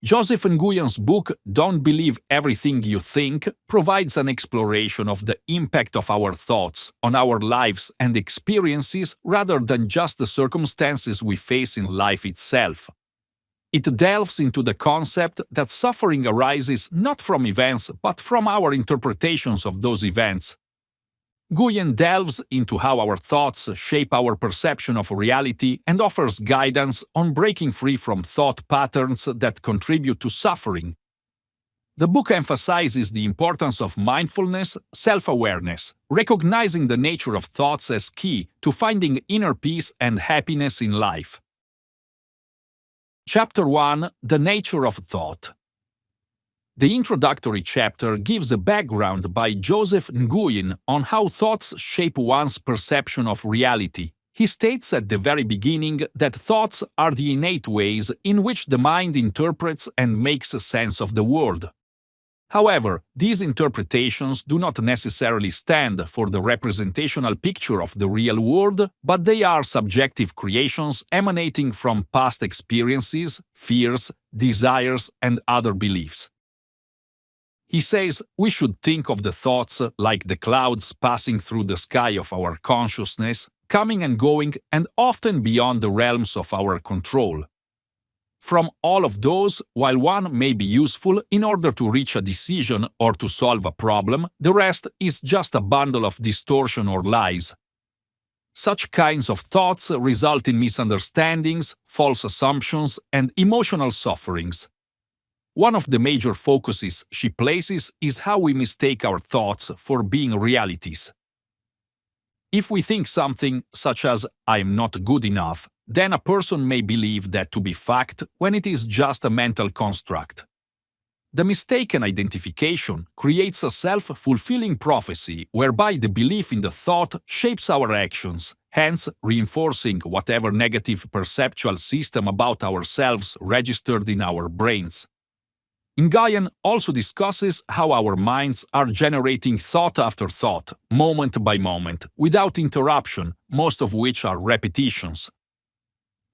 Joseph Nguyen's book, Don't Believe Everything You Think, provides an exploration of the impact of our thoughts on our lives and experiences rather than just the circumstances we face in life itself. It delves into the concept that suffering arises not from events but from our interpretations of those events. Nguyen delves into how our thoughts shape our perception of reality and offers guidance on breaking free from thought patterns that contribute to suffering. The book emphasizes the importance of mindfulness, self-awareness, recognizing the nature of thoughts as key to finding inner peace and happiness in life. Chapter 1: The Nature of Thought. The introductory chapter gives a background by Joseph Nguyen on how thoughts shape one's perception of reality. He states at the very beginning that thoughts are the innate ways in which the mind interprets and makes sense of the world. However, these interpretations do not necessarily stand for the representational picture of the real world, but they are subjective creations emanating from past experiences, fears, desires, and other beliefs. He says we should think of the thoughts like the clouds passing through the sky of our consciousness, coming and going, and often beyond the realms of our control. From all of those, while one may be useful in order to reach a decision or to solve a problem, the rest is just a bundle of distortion or lies. Such kinds of thoughts result in misunderstandings, false assumptions, and emotional sufferings. One of the major focuses she places is how we mistake our thoughts for being realities. If we think something such as "I am not good enough," then a person may believe that to be fact when it is just a mental construct. The mistaken identification creates a self-fulfilling prophecy whereby the belief in the thought shapes our actions, hence reinforcing whatever negative perceptual system about ourselves registered in our brains. Nguyen also discusses how our minds are generating thought after thought, moment by moment, without interruption, most of which are repetitions.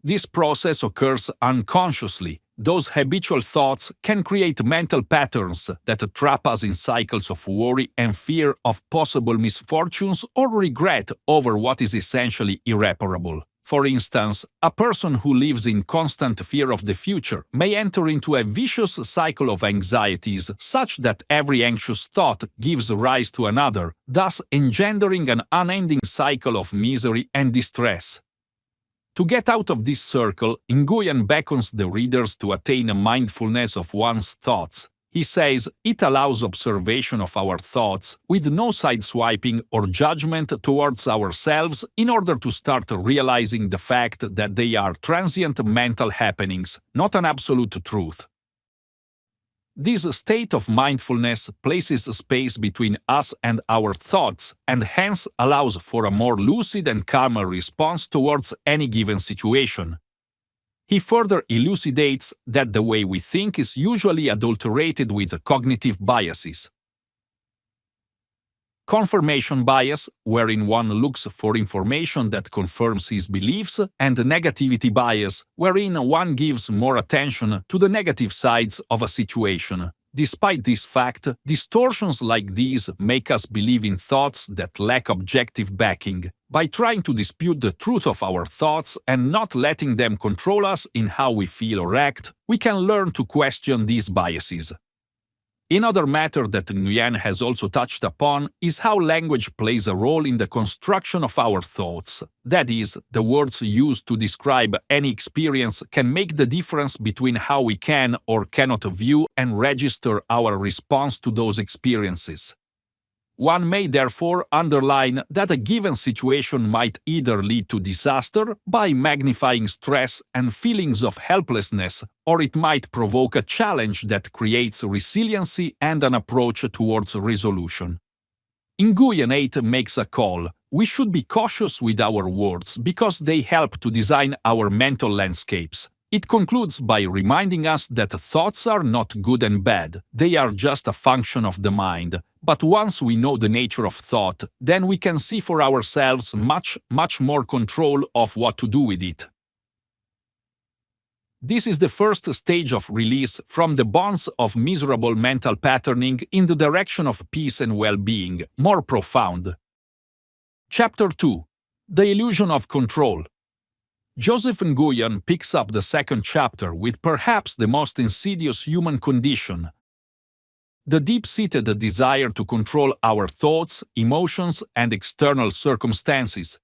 This process occurs unconsciously. Those habitual thoughts can create mental patterns that trap us in cycles of worry and fear of possible misfortunes or regret over what is essentially irreparable. For instance, a person who lives in constant fear of the future may enter into a vicious cycle of anxieties such that every anxious thought gives rise to another, thus engendering an unending cycle of misery and distress. To get out of this circle, Nguyen beckons the readers to attain a mindfulness of one's thoughts. He says it allows observation of our thoughts with no sideswiping or judgment towards ourselves in order to start realizing the fact that they are transient mental happenings, not an absolute truth. This state of mindfulness places space between us and our thoughts and hence allows for a more lucid and calmer response towards any given situation. He further elucidates that the way we think is usually adulterated with cognitive biases. Confirmation bias, wherein one looks for information that confirms his beliefs, and negativity bias, wherein one gives more attention to the negative sides of a situation. Despite this fact, distortions like these make us believe in thoughts that lack objective backing. By trying to dispute the truth of our thoughts and not letting them control us in how we feel or act, we can learn to question these biases. Another matter that Nguyen has also touched upon is how language plays a role in the construction of our thoughts. That is, the words used to describe any experience can make the difference between how we can or cannot view and register our response to those experiences. One may therefore underline that a given situation might either lead to disaster by magnifying stress and feelings of helplessness, or it might provoke a challenge that creates resiliency and an approach towards resolution. Nguyen 8 makes a call. We should be cautious with our words because they help to design our mental landscapes. It concludes by reminding us that thoughts are not good and bad, they are just a function of the mind. But once we know the nature of thought, then we can see for ourselves much more control of what to do with it. This is the first stage of release from the bonds of miserable mental patterning in the direction of peace and well-being, more profound. Chapter 2. The Illusion of Control. Joseph Nguyen picks up the second chapter with perhaps the most insidious human condition: the deep-seated desire to control our thoughts, emotions, and external circumstances.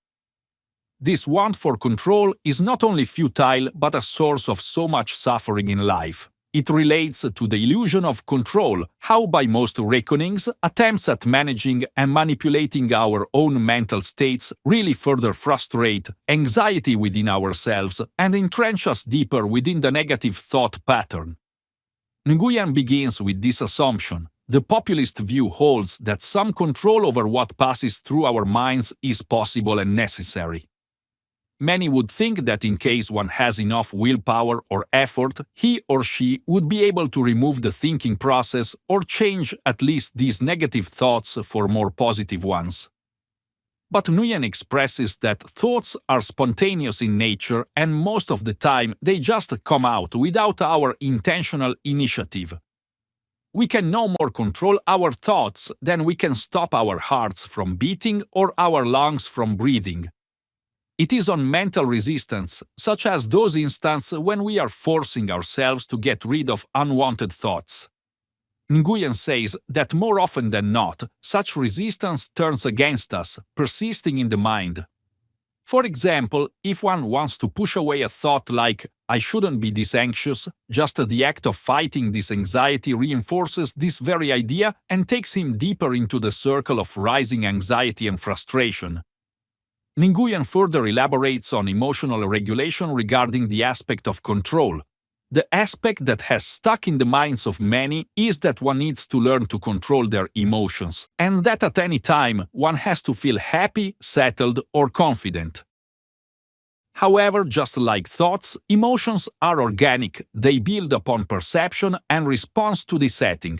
This want for control is not only futile but a source of so much suffering in life. It relates to the illusion of control, how by most reckonings, attempts at managing and manipulating our own mental states really further frustrate anxiety within ourselves and entrench us deeper within the negative thought pattern. Nguyen begins with this assumption. The populist view holds that some control over what passes through our minds is possible and necessary. Many would think that in case one has enough willpower or effort, he or she would be able to remove the thinking process or change at least these negative thoughts for more positive ones. But Nguyen expresses that thoughts are spontaneous in nature and most of the time they just come out without our intentional initiative. We can no more control our thoughts than we can stop our hearts from beating or our lungs from breathing. It is on mental resistance, such as those instances when we are forcing ourselves to get rid of unwanted thoughts. Nguyen says that more often than not, such resistance turns against us, persisting in the mind. For example, if one wants to push away a thought like, "I shouldn't be this anxious," just the act of fighting this anxiety reinforces this very idea and takes him deeper into the circle of rising anxiety and frustration. Nguyen further elaborates on emotional regulation regarding the aspect of control. The aspect that has stuck in the minds of many is that one needs to learn to control their emotions, and that at any time one has to feel happy, settled, or confident. However, just like thoughts, emotions are organic, they build upon perception and response to the setting.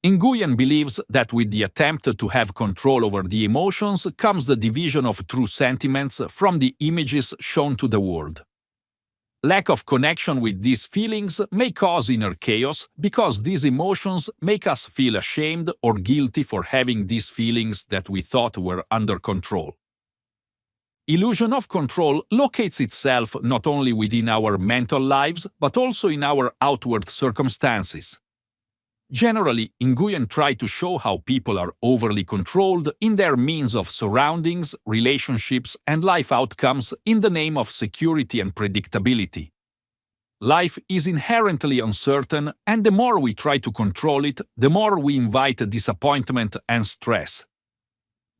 Nguyen believes that with the attempt to have control over the emotions comes the division of true sentiments from the images shown to the world. Lack of connection with these feelings may cause inner chaos because these emotions make us feel ashamed or guilty for having these feelings that we thought were under control. Illusion of control locates itself not only within our mental lives but also in our outward circumstances. Generally, Nguyen tried to show how people are overly controlled in their means of surroundings, relationships, and life outcomes in the name of security and predictability. Life is inherently uncertain, and the more we try to control it, the more we invite disappointment and stress.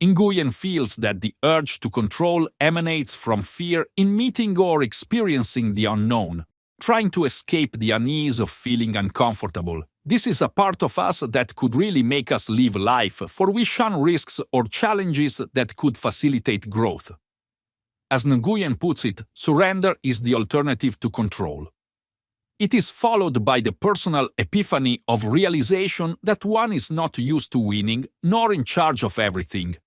Nguyen feels that the urge to control emanates from fear in meeting or experiencing the unknown, trying to escape the unease of feeling uncomfortable. This is a part of us that could really make us live life, for we shun risks or challenges that could facilitate growth. As Nguyen puts it, surrender is the alternative to control. It is followed by the personal epiphany of realization that one is not used to winning, nor in charge of everything.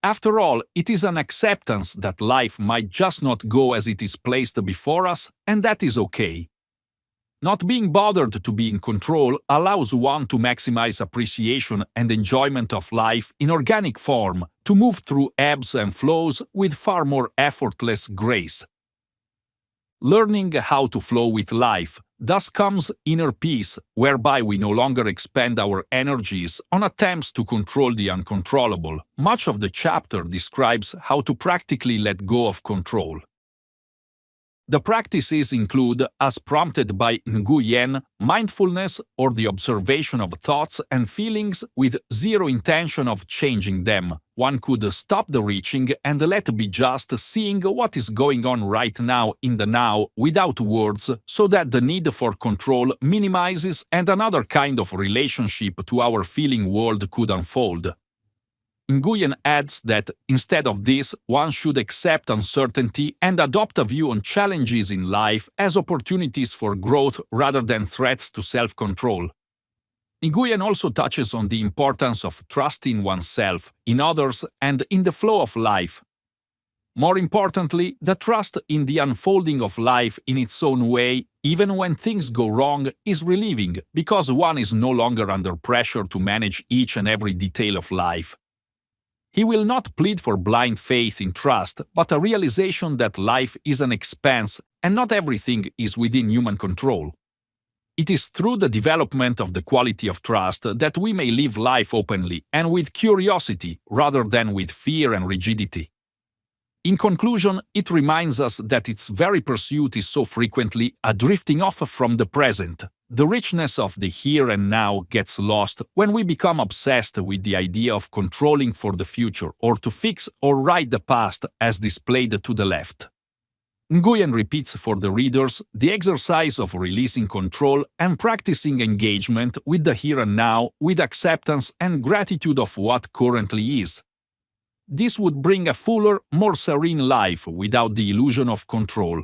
After all, it is an acceptance that life might just not go as it is placed before us, and that is okay. Not being bothered to be in control allows one to maximize appreciation and enjoyment of life in organic form, to move through ebbs and flows with far more effortless grace. Learning how to flow with life, thus comes inner peace, whereby we no longer expend our energies on attempts to control the uncontrollable. Much of the chapter describes how to practically let go of control. The practices include, as prompted by Nguyen, mindfulness or the observation of thoughts and feelings with zero intention of changing them. One could stop the reaching and let be just seeing what is going on right now in the now without words, so that the need for control minimizes and another kind of relationship to our feeling world could unfold. Nguyen adds that, instead of this, one should accept uncertainty and adopt a view on challenges in life as opportunities for growth rather than threats to self-control. Nguyen also touches on the importance of trusting oneself, in others, and in the flow of life. More importantly, the trust in the unfolding of life in its own way, even when things go wrong, is relieving because one is no longer under pressure to manage each and every detail of life. He will not plead for blind faith in trust, but a realization that life is an expanse and not everything is within human control. It is through the development of the quality of trust that we may live life openly and with curiosity rather than with fear and rigidity. In conclusion, it reminds us that its very pursuit is so frequently a drifting off from the present. The richness of the here and now gets lost when we become obsessed with the idea of controlling for the future or to fix or right the past as displayed to the left. Nguyen repeats for the readers the exercise of releasing control and practicing engagement with the here and now with acceptance and gratitude of what currently is. This would bring a fuller, more serene life without the illusion of control.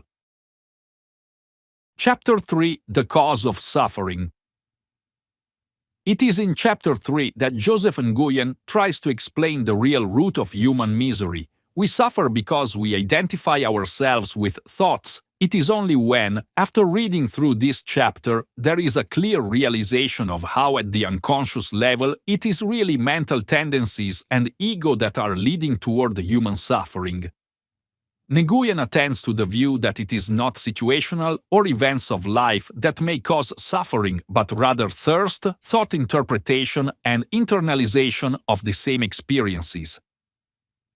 Chapter 3: The Cause of Suffering. It is in Chapter 3 that Joseph Nguyen tries to explain the real root of human misery. We suffer because we identify ourselves with thoughts. It is only when, after reading through this chapter, there is a clear realization of how at the unconscious level it is really mental tendencies and ego that are leading toward the human suffering. Nguyen attends to the view that it is not situational or events of life that may cause suffering, but rather thirst, thought interpretation, and internalization of the same experiences.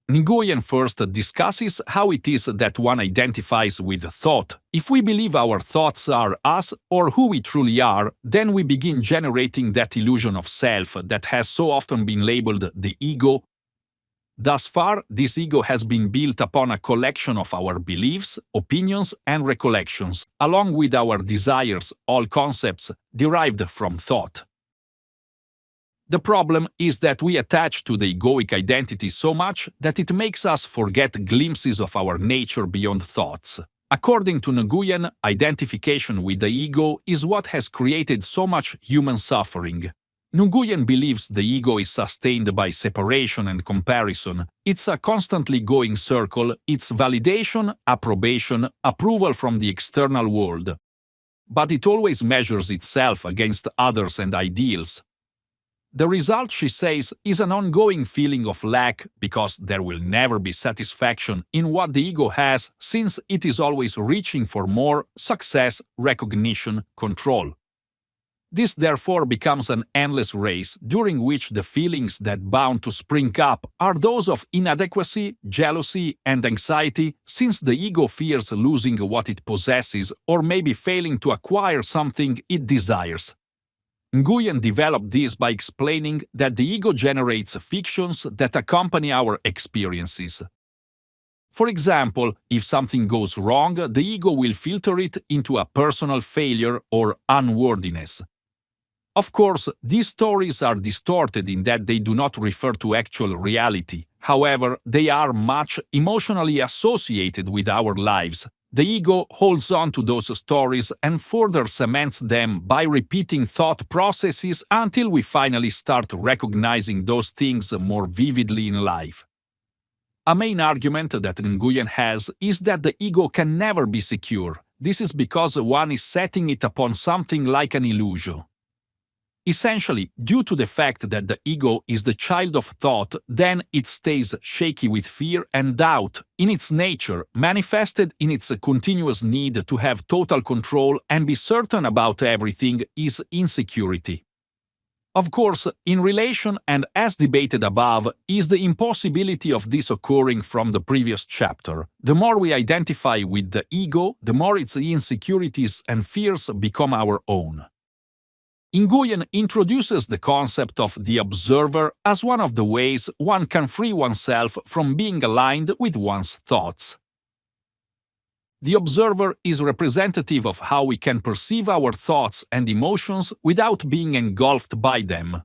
Nguyen first discusses how it is that one identifies with thought. If we believe our thoughts are us or who we truly are, then we begin generating that illusion of self that has so often been labeled the ego. Thus far, this ego has been built upon a collection of our beliefs, opinions, and recollections, along with our desires, all concepts derived from thought. The problem is that we attach to the egoic identity so much that it makes us forget glimpses of our nature beyond thoughts. According to Nguyen, identification with the ego is what has created so much human suffering. Nguyen believes the ego is sustained by separation and comparison. It's a constantly going circle, it's validation, approbation, approval from the external world. But it always measures itself against others and ideals. The result, she says, is an ongoing feeling of lack because there will never be satisfaction in what the ego has since it is always reaching for more success, recognition, control. This therefore becomes an endless race during which the feelings that bound to spring up are those of inadequacy, jealousy, and anxiety since the ego fears losing what it possesses or maybe failing to acquire something it desires. Nguyen developed this by explaining that the ego generates fictions that accompany our experiences. For example, if something goes wrong, the ego will filter it into a personal failure or unworthiness. Of course, these stories are distorted in that they do not refer to actual reality. However, they are much emotionally associated with our lives. The ego holds on to those stories and further cements them by repeating thought processes until we finally start recognizing those things more vividly in life. A main argument that Nguyen has is that the ego can never be secure. This is because one is setting it upon something like an illusion. Essentially, due to the fact that the ego is the child of thought, then it stays shaky with fear and doubt in its nature, manifested in its continuous need to have total control and be certain about everything is insecurity. Of course, in relation and as debated above, is the impossibility of this occurring from the previous chapter. The more we identify with the ego, the more its insecurities and fears become our own. Nguyen introduces the concept of the observer as one of the ways one can free oneself from being aligned with one's thoughts. The observer is representative of how we can perceive our thoughts and emotions without being engulfed by them.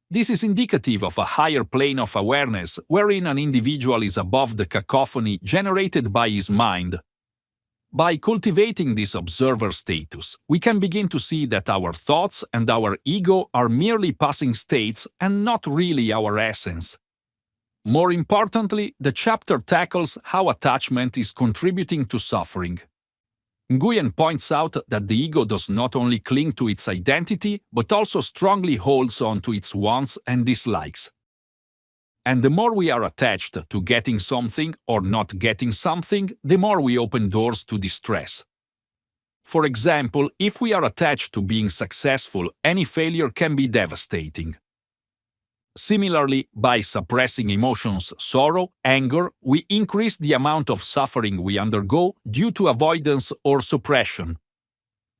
This is indicative of a higher plane of awareness wherein an individual is above the cacophony generated by his mind. By cultivating this observer status, we can begin to see that our thoughts and our ego are merely passing states and not really our essence. More importantly, the chapter tackles how attachment is contributing to suffering. Nguyen points out that the ego does not only cling to its identity, but also strongly holds on to its wants and dislikes. And the more we are attached to getting something or not getting something, the more we open doors to distress. For example, if we are attached to being successful, any failure can be devastating. Similarly, by suppressing emotions, sorrow, anger, we increase the amount of suffering we undergo due to avoidance or suppression.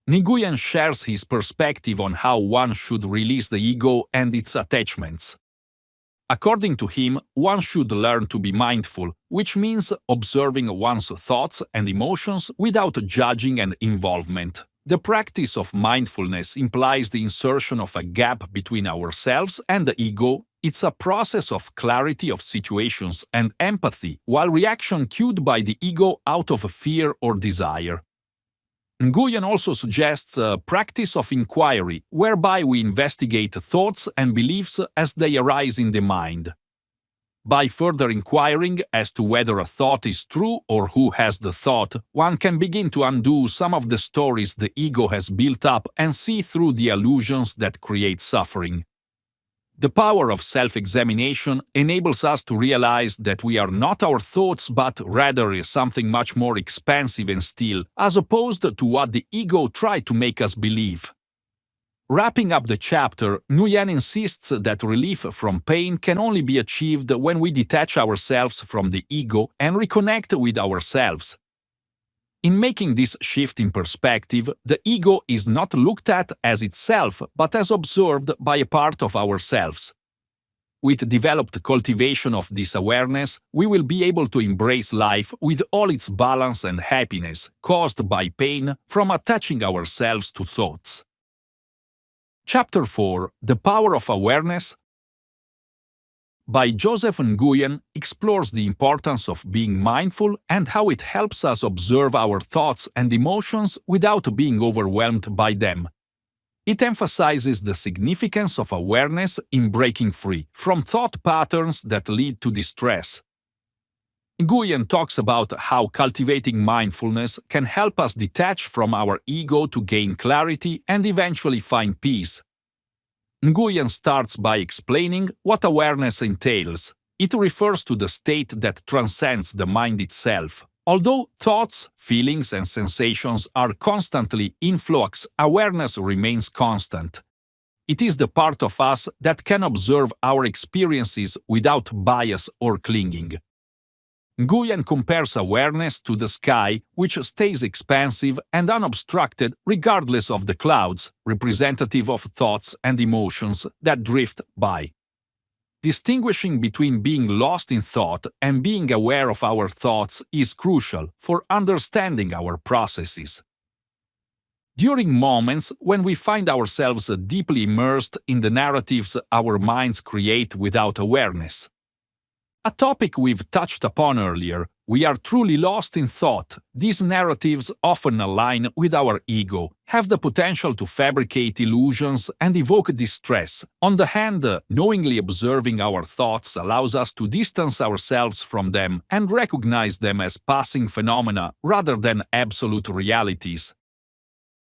Nguyen shares his perspective on how one should release the ego and its attachments. According to him, one should learn to be mindful, which means observing one's thoughts and emotions without judging and involvement. The practice of mindfulness implies the insertion of a gap between ourselves and the ego. It's a process of clarity of situations and empathy, while reaction cued by the ego out of fear or desire. Nguyen also suggests a practice of inquiry, whereby we investigate thoughts and beliefs as they arise in the mind. By further inquiring as to whether a thought is true or who has the thought, one can begin to undo some of the stories the ego has built up and see through the illusions that create suffering. The power of self-examination enables us to realize that we are not our thoughts but rather something much more expansive and still, as opposed to what the ego tried to make us believe. Wrapping up the chapter, Nguyen insists that relief from pain can only be achieved when we detach ourselves from the ego and reconnect with ourselves. In making this shift in perspective, the ego is not looked at as itself, but as observed by a part of ourselves. With developed cultivation of this awareness, we will be able to embrace life with all its balance and happiness caused by pain from attaching ourselves to thoughts. Chapter 4: The Power of Awareness by Joseph Nguyen explores the importance of being mindful and how it helps us observe our thoughts and emotions without being overwhelmed by them. It emphasizes the significance of awareness in breaking free from thought patterns that lead to distress. Nguyen talks about how cultivating mindfulness can help us detach from our ego to gain clarity and eventually find peace. Nguyen starts by explaining what awareness entails. It refers to the state that transcends the mind itself. Although thoughts, feelings, and sensations are constantly in flux, awareness remains constant. It is the part of us that can observe our experiences without bias or clinging. Nguyen compares awareness to the sky, which stays expansive and unobstructed regardless of the clouds, representative of thoughts and emotions that drift by. Distinguishing between being lost in thought and being aware of our thoughts is crucial for understanding our processes. During moments when we find ourselves deeply immersed in the narratives our minds create without awareness, a topic we've touched upon earlier, we are truly lost in thought. These narratives often align with our ego, have the potential to fabricate illusions and evoke distress. On the hand, knowingly observing our thoughts allows us to distance ourselves from them and recognize them as passing phenomena rather than absolute realities.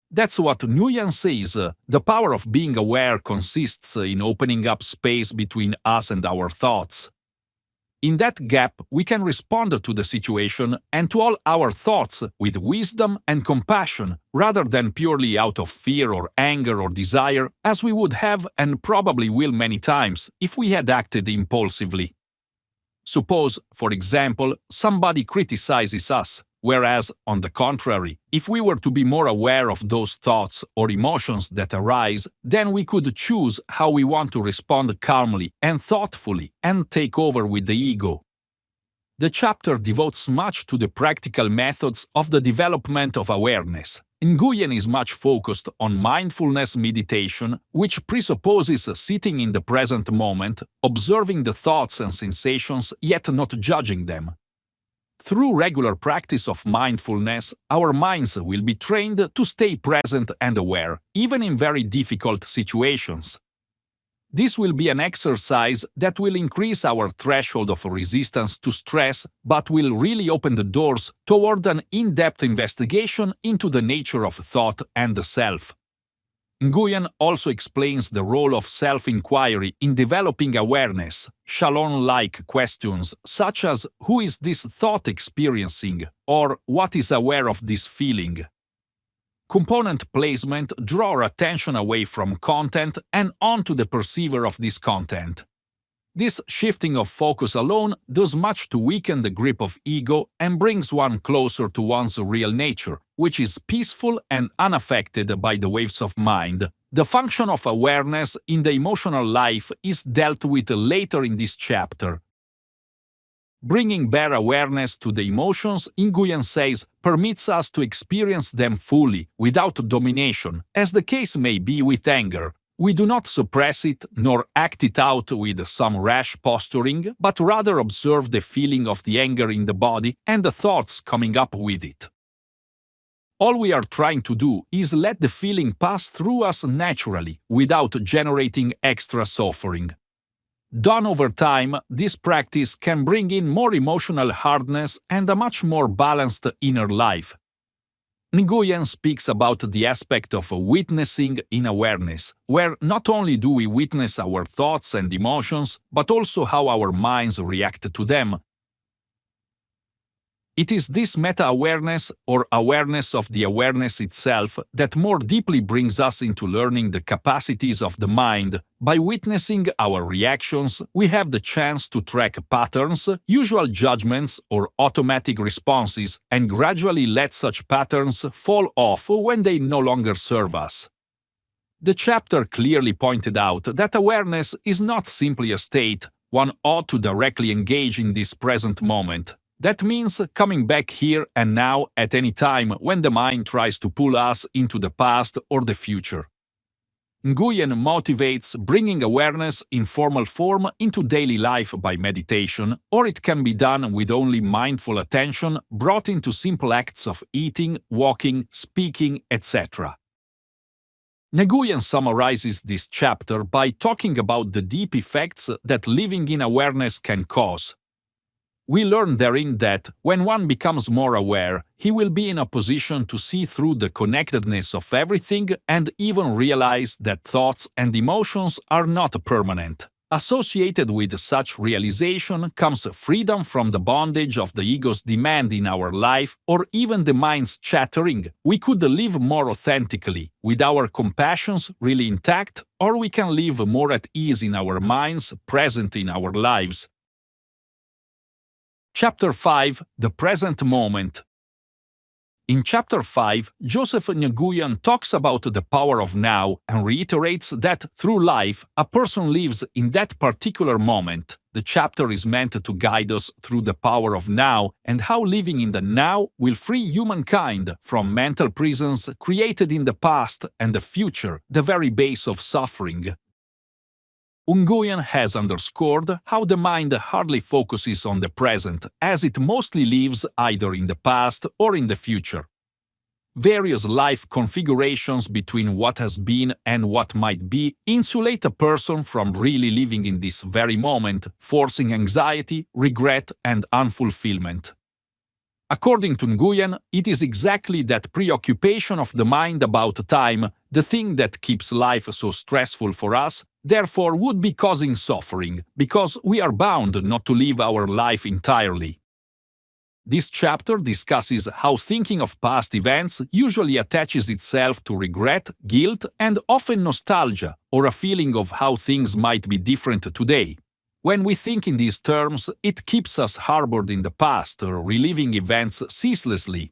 That's what Nguyen says. The power of being aware consists in opening up space between us and our thoughts. In that gap, we can respond to the situation and to all our thoughts with wisdom and compassion, rather than purely out of fear or anger or desire, as we would have and probably will many times if we had acted impulsively. Suppose, for example, somebody criticizes us, whereas, on the contrary, if we were to be more aware of those thoughts or emotions that arise, then we could choose how we want to respond calmly and thoughtfully and take over with the ego. The chapter devotes much to the practical methods of the development of awareness. Nguyen is much focused on mindfulness meditation, which presupposes sitting in the present moment, observing the thoughts and sensations yet not judging them. Through regular practice of mindfulness, our minds will be trained to stay present and aware, even in very difficult situations. This will be an exercise that will increase our threshold of resistance to stress, but will really open the doors toward an in-depth investigation into the nature of thought and the self. Nguyen also explains the role of self-inquiry in developing awareness, Shalom-like questions such as "Who is this thought experiencing?" or "What is aware of this feeling?" Component placement draws our attention away from content and onto the perceiver of this content. This shifting of focus alone does much to weaken the grip of ego and brings one closer to one's real nature, which is peaceful and unaffected by the waves of mind. The function of awareness in the emotional life is dealt with later in this chapter. Bringing bare awareness to the emotions, Nguyen says, permits us to experience them fully, without domination, as the case may be with anger. We do not suppress it nor act it out with some rash posturing, but rather observe the feeling of the anger in the body and the thoughts coming up with it. All we are trying to do is let the feeling pass through us naturally, without generating extra suffering. Done over time, this practice can bring in more emotional hardness and a much more balanced inner life. Nguyen speaks about the aspect of witnessing in awareness, where not only do we witness our thoughts and emotions, but also how our minds react to them. It is this meta-awareness, or awareness of the awareness itself, that more deeply brings us into learning the capacities of the mind. By witnessing our reactions, we have the chance to track patterns, usual judgments, or automatic responses, and gradually let such patterns fall off when they no longer serve us. The chapter clearly pointed out that awareness is not simply a state. One ought to directly engage in this present moment. That means coming back here and now at any time when the mind tries to pull us into the past or the future. Nguyen motivates bringing awareness in formal form into daily life by meditation, or it can be done with only mindful attention brought into simple acts of eating, walking, speaking, etc. Nguyen summarizes this chapter by talking about the deep effects that living in awareness can cause. We learn therein that, when one becomes more aware, he will be in a position to see through the connectedness of everything and even realize that thoughts and emotions are not permanent. Associated with such realization comes freedom from the bondage of the ego's demand in our life, or even the mind's chattering. We could live more authentically, with our compassions really intact, or we can live more at ease in our minds, present in our lives. Chapter 5 – The Present Moment. In Chapter 5, Joseph Nguyen talks about the power of now and reiterates that, through life, a person lives in that particular moment. The chapter is meant to guide us through the power of now and how living in the now will free humankind from mental prisons created in the past and the future, the very base of suffering. Nguyen has underscored how the mind hardly focuses on the present, as it mostly lives either in the past or in the future. Various life configurations between what has been and what might be insulate a person from really living in this very moment, forcing anxiety, regret, and unfulfillment. According to Nguyen, it is exactly that preoccupation of the mind about time, the thing that keeps life so stressful for us, therefore would be causing suffering, because we are bound not to live our life entirely. This chapter discusses how thinking of past events usually attaches itself to regret, guilt, and often nostalgia, or a feeling of how things might be different today. When we think in these terms, it keeps us harbored in the past, reliving events ceaselessly.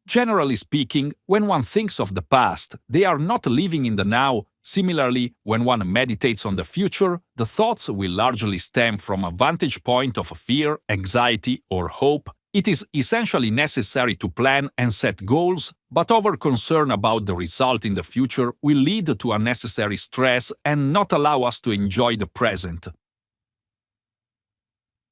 Generally speaking, when one thinks of the past, they are not living in the now. Similarly, when one meditates on the future, the thoughts will largely stem from a vantage point of fear, anxiety, or hope. It is essentially necessary to plan and set goals, but over-concern about the result in the future will lead to unnecessary stress and not allow us to enjoy the present.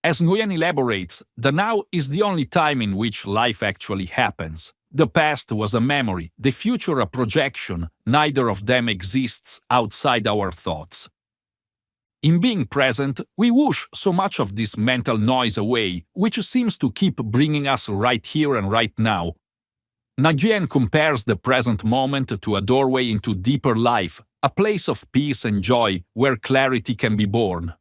As Nguyen elaborates, the now is the only time in which life actually happens. The past was a memory, the future a projection. Neither of them exists outside our thoughts. In being present, we whoosh so much of this mental noise away, which seems to keep bringing us right here and right now. Nguyen compares the present moment to a doorway into deeper life, a place of peace and joy where clarity can be born.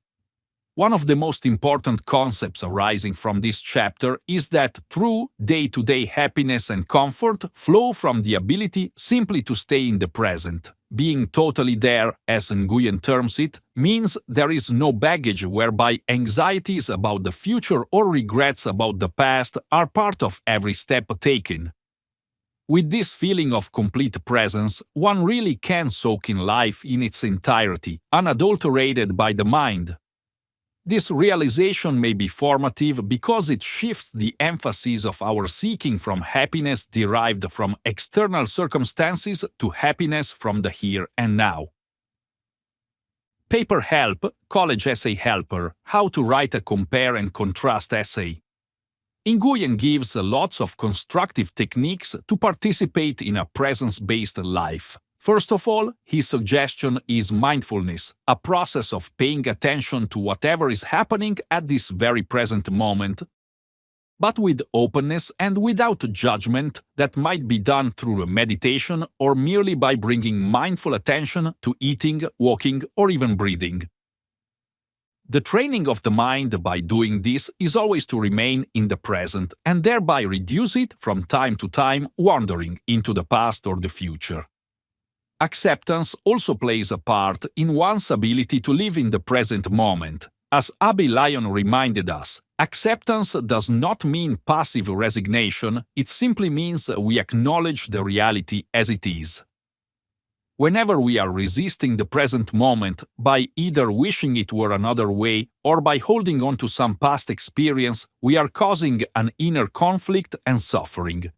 One of the most important concepts arising from this chapter is that true day-to-day happiness and comfort flow from the ability simply to stay in the present. Being totally there, as Nguyen terms it, means there is no baggage whereby anxieties about the future or regrets about the past are part of every step taken. With this feeling of complete presence, one really can soak in life in its entirety, unadulterated by the mind. This realization may be formative because it shifts the emphasis of our seeking from happiness derived from external circumstances to happiness from the here and now. Paper Help, College Essay Helper, How to Write a Compare and Contrast Essay. Nguyen gives lots of constructive techniques to participate in a presence-based life. First of all, his suggestion is mindfulness, a process of paying attention to whatever is happening at this very present moment, but with openness and without judgment that might be done through meditation or merely by bringing mindful attention to eating, walking, or even breathing. The training of the mind by doing this is always to remain in the present and thereby reduce it from time to time wandering into the past or the future. Acceptance also plays a part in one's ability to live in the present moment. As Abby Lyon reminded us, acceptance does not mean passive resignation, it simply means we acknowledge the reality as it is. Whenever we are resisting the present moment by either wishing it were another way or by holding on to some past experience, we are causing an inner conflict and suffering.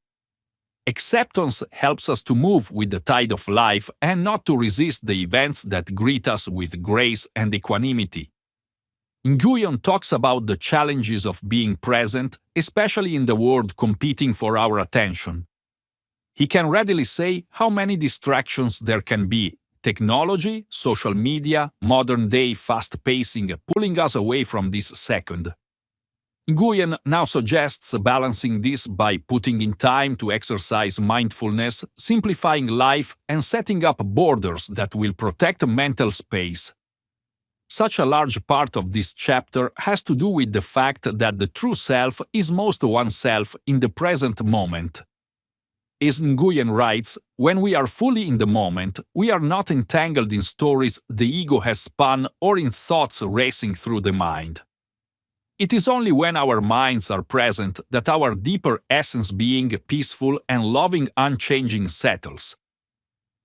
Acceptance helps us to move with the tide of life and not to resist the events that greet us with grace and equanimity. Nguyen talks about the challenges of being present, especially in the world competing for our attention. He can readily say how many distractions there can be: technology, social media, modern-day fast pacing pulling us away from this second. Nguyen now suggests balancing this by putting in time to exercise mindfulness, simplifying life, and setting up borders that will protect mental space. Such a large part of this chapter has to do with the fact that the true self is most oneself in the present moment. As Nguyen writes, when we are fully in the moment, we are not entangled in stories the ego has spun or in thoughts racing through the mind. It is only when our minds are present that our deeper essence being peaceful and loving unchanging settles.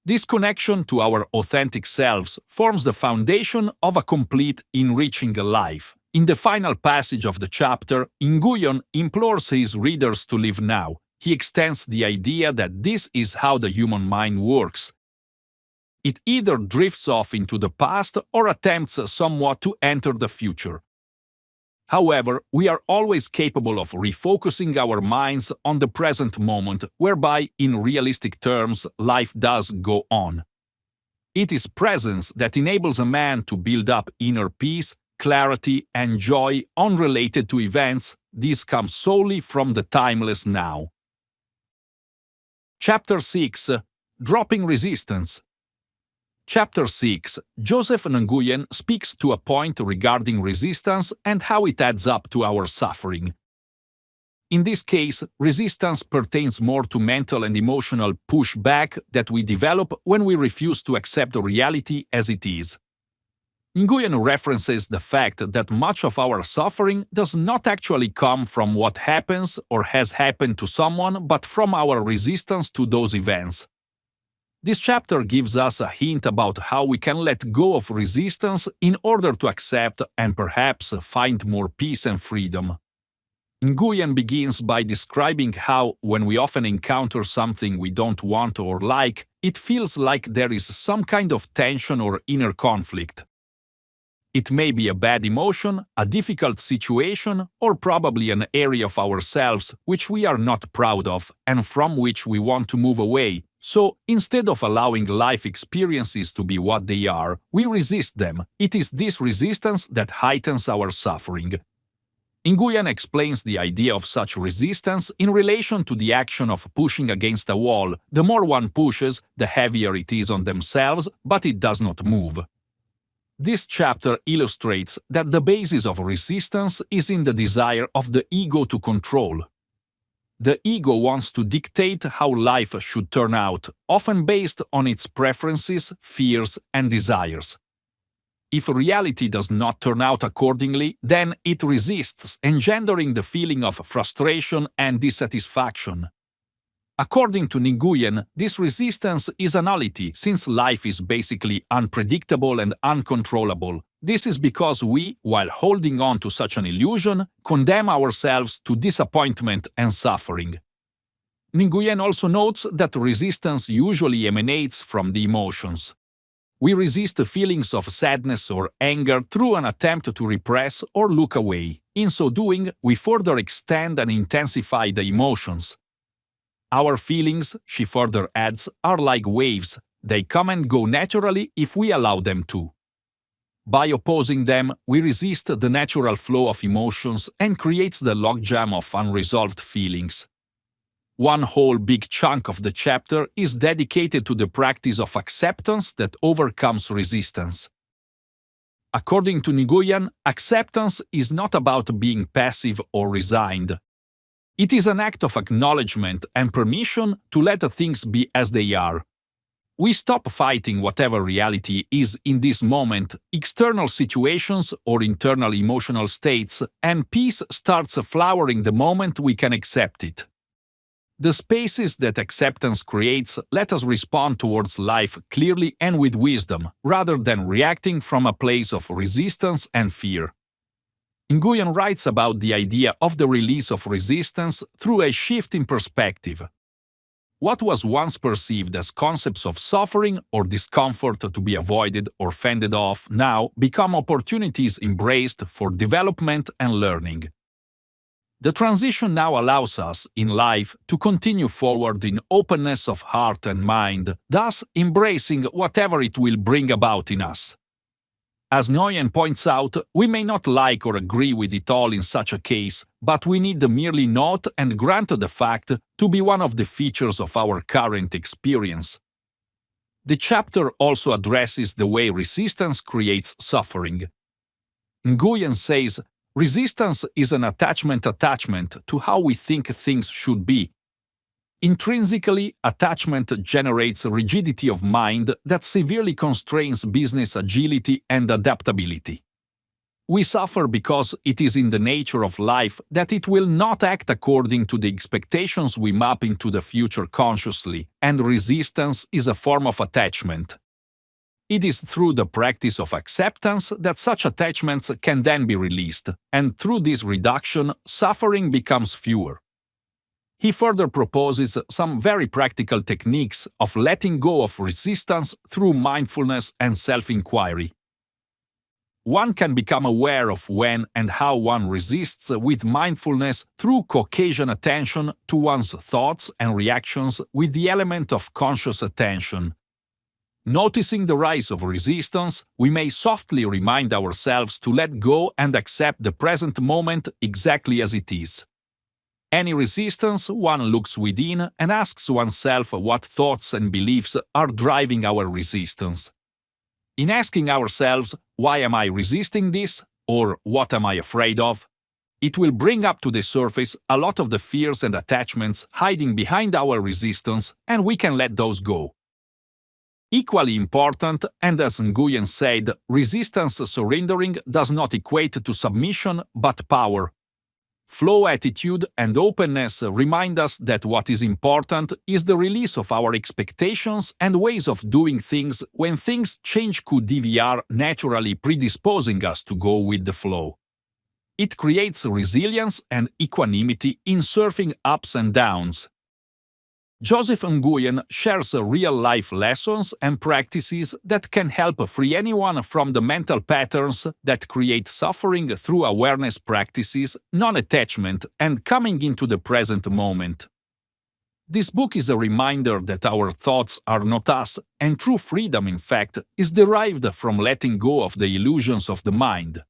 This connection to our authentic selves forms the foundation of a complete, enriching life. In the final passage of the chapter, Nguyen implores his readers to live now. He extends the idea that this is how the human mind works. It either drifts off into the past or attempts somewhat to enter the future. However, we are always capable of refocusing our minds on the present moment, whereby, in realistic terms, life does go on. It is presence that enables a man to build up inner peace, clarity, and joy unrelated to events. These come solely from the timeless now. Chapter 6. Dropping Resistance. Chapter 6. Joseph Nguyen speaks to a point regarding resistance and how it adds up to our suffering. In this case, resistance pertains more to mental and emotional pushback that we develop when we refuse to accept reality as it is. Nguyen references the fact that much of our suffering does not actually come from what happens or has happened to someone, but from our resistance to those events. This chapter gives us a hint about how we can let go of resistance in order to accept and perhaps find more peace and freedom. Nguyen begins by describing how, when we often encounter something we don't want or like, it feels like there is some kind of tension or inner conflict. It may be a bad emotion, a difficult situation, or probably an area of ourselves which we are not proud of and from which we want to move away, So, instead of allowing life experiences to be what they are, we resist them. It is this resistance that heightens our suffering. Nguyen explains the idea of such resistance in relation to the action of pushing against a wall. The more one pushes, the heavier it is on themselves, but it does not move. This chapter illustrates that the basis of resistance is in the desire of the ego to control. The ego wants to dictate how life should turn out, often based on its preferences, fears, and desires. If reality does not turn out accordingly, then it resists, engendering the feeling of frustration and dissatisfaction. According to Nguyen, this resistance is a nullity since life is basically unpredictable and uncontrollable. This is because we, while holding on to such an illusion, condemn ourselves to disappointment and suffering. Nguyen also notes that resistance usually emanates from the emotions. We resist the feelings of sadness or anger through an attempt to repress or look away. In so doing, we further extend and intensify the emotions. Our feelings, she further adds, are like waves. They come and go naturally if we allow them to. By opposing them, we resist the natural flow of emotions and creates the logjam of unresolved feelings. One whole big chunk of the chapter is dedicated to the practice of acceptance that overcomes resistance. According to Nguyen, acceptance is not about being passive or resigned. It is an act of acknowledgement and permission to let things be as they are. We stop fighting whatever reality is in this moment, external situations or internal emotional states, and peace starts flowering the moment we can accept it. The spaces that acceptance creates let us respond towards life clearly and with wisdom, rather than reacting from a place of resistance and fear. Nguyen writes about the idea of the release of resistance through a shift in perspective. What was once perceived as concepts of suffering or discomfort to be avoided or fended off now become opportunities embraced for development and learning. The transition now allows us, in life, to continue forward in openness of heart and mind, thus embracing whatever it will bring about in us. As Nguyen points out, we may not like or agree with it all in such a case, but we need merely note and grant the fact to be one of the features of our current experience. The chapter also addresses the way resistance creates suffering. Nguyen says, resistance is an attachment to how we think things should be. Intrinsically, attachment generates rigidity of mind that severely constrains business agility and adaptability. We suffer because it is in the nature of life that it will not act according to the expectations we map into the future consciously, and resistance is a form of attachment. It is through the practice of acceptance that such attachments can then be released, and through this reduction, suffering becomes fewer. He further proposes some very practical techniques of letting go of resistance through mindfulness and self-inquiry. One can become aware of when and how one resists with mindfulness through Caucasian attention to one's thoughts and reactions with the element of conscious attention. Noticing the rise of resistance, we may softly remind ourselves to let go and accept the present moment exactly as it is. Any resistance, one looks within and asks oneself what thoughts and beliefs are driving our resistance. In asking ourselves, why am I resisting this, or what am I afraid of, it will bring up to the surface a lot of the fears and attachments hiding behind our resistance, and we can let those go. Equally important, and as Nguyen said, resistance surrendering does not equate to submission but power. Flow attitude and openness remind us that what is important is the release of our expectations and ways of doing things when things change could DVR naturally predisposing us to go with the flow. It creates resilience and equanimity in surfing ups and downs. Joseph Nguyen shares real-life lessons and practices that can help free anyone from the mental patterns that create suffering through awareness practices, non-attachment, and coming into the present moment. This book is a reminder that our thoughts are not us, and true freedom, in fact, is derived from letting go of the illusions of the mind.